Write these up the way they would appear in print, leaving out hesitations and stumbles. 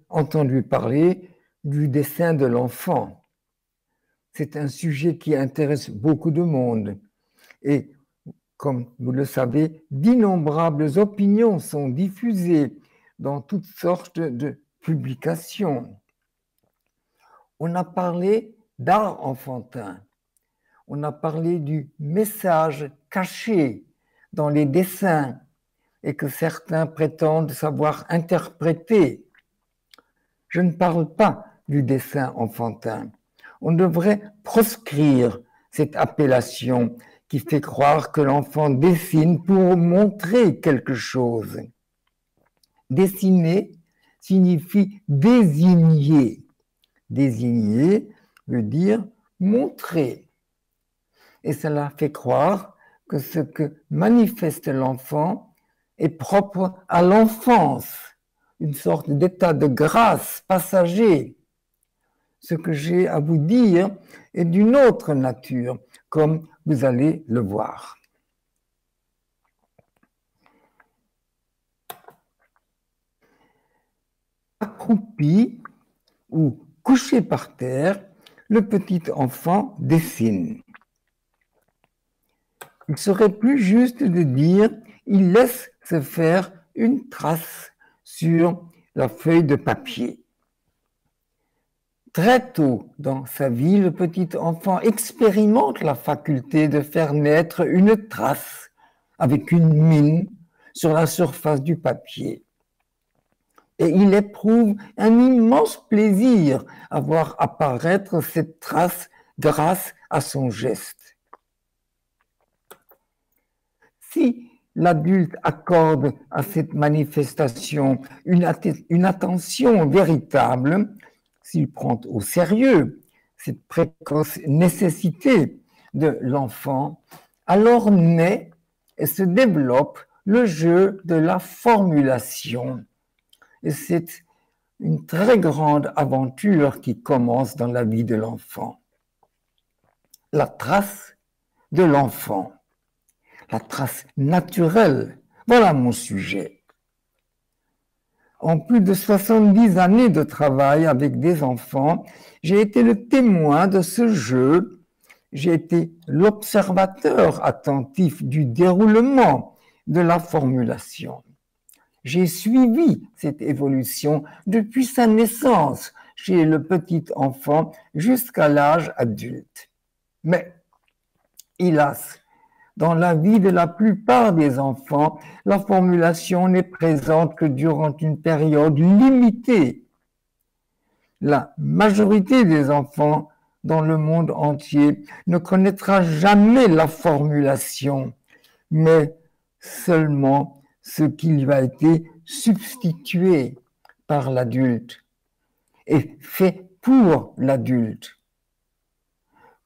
entendu parler du dessin de l'enfant. C'est un sujet qui intéresse beaucoup de monde. Et comme vous le savez, d'innombrables opinions sont diffusées dans toutes sortes de publications. On a parlé d'art enfantin. On a parlé du message caché dans les dessins et que certains prétendent savoir interpréter. Je ne parle pas du dessin enfantin. On devrait proscrire cette appellation qui fait croire que l'enfant dessine pour montrer quelque chose. Dessiner signifie désigner. Désigner veut dire montrer. Et cela fait croire que ce que manifeste l'enfant est propre à l'enfance, une sorte d'état de grâce passager. Ce que j'ai à vous dire est d'une autre nature, comme vous allez le voir. Accroupi ou couché par terre, le petit enfant dessine. Il serait plus juste de dire il laisse se faire une trace sur la feuille de papier. Très tôt dans sa vie, le petit enfant expérimente la faculté de faire naître une trace avec une mine sur la surface du papier. Et il éprouve un immense plaisir à voir apparaître cette trace grâce à son geste. Si l'adulte accorde à cette manifestation une attention véritable, s'il prend au sérieux cette précoce nécessité de l'enfant, alors naît et se développe le jeu de la formulation. Et c'est une très grande aventure qui commence dans la vie de l'enfant. La trace de l'enfant, la trace naturelle, voilà mon sujet. En plus de 70 années de travail avec des enfants, j'ai été le témoin de ce jeu, j'ai été l'observateur attentif du déroulement de la formulation. J'ai suivi cette évolution depuis sa naissance chez le petit enfant jusqu'à l'âge adulte. Mais, hélas, dans la vie de la plupart des enfants, la formulation n'est présente que durant une période limitée. La majorité des enfants dans le monde entier ne connaîtra jamais la formulation, mais seulement ce qui lui a été substitué par l'adulte et fait pour l'adulte.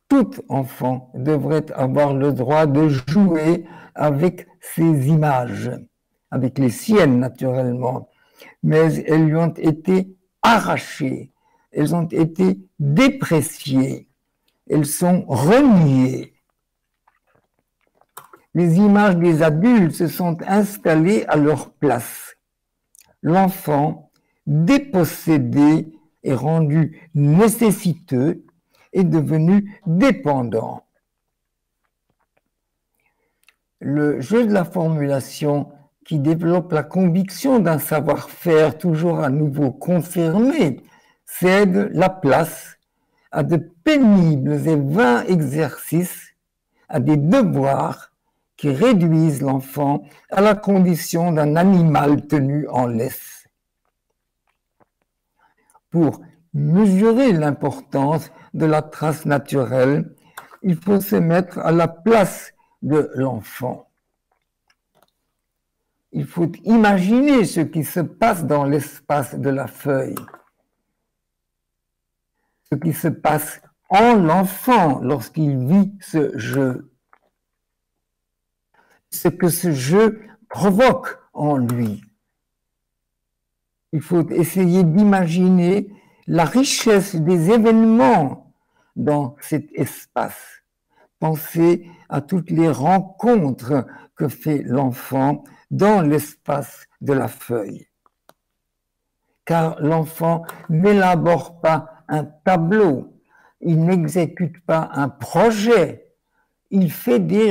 Tout enfant devrait avoir le droit de jouer avec ces images, avec les siennes naturellement, mais elles lui ont été arrachées, elles ont été dépréciées, elles sont reniées. Les images des adultes se sont installées à leur place. L'enfant, dépossédé et rendu nécessiteux, est devenu dépendant. Le jeu de la formulation qui développe la conviction d'un savoir-faire toujours à nouveau confirmé cède la place à de pénibles et vains exercices, à des devoirs qui réduisent l'enfant à la condition d'un animal tenu en laisse. Pour mesurer l'importance de la trace naturelle, il faut se mettre à la place de l'enfant. Il faut imaginer ce qui se passe dans l'espace de la feuille, ce qui se passe en l'enfant lorsqu'il vit ce jeu, ce que ce jeu provoque en lui. Il faut essayer d'imaginer la richesse des événements dans cet espace. Pensez à toutes les rencontres que fait l'enfant dans l'espace de la feuille. car l'enfant n'élabore pas un tableau, il n'exécute pas un projet, il fait des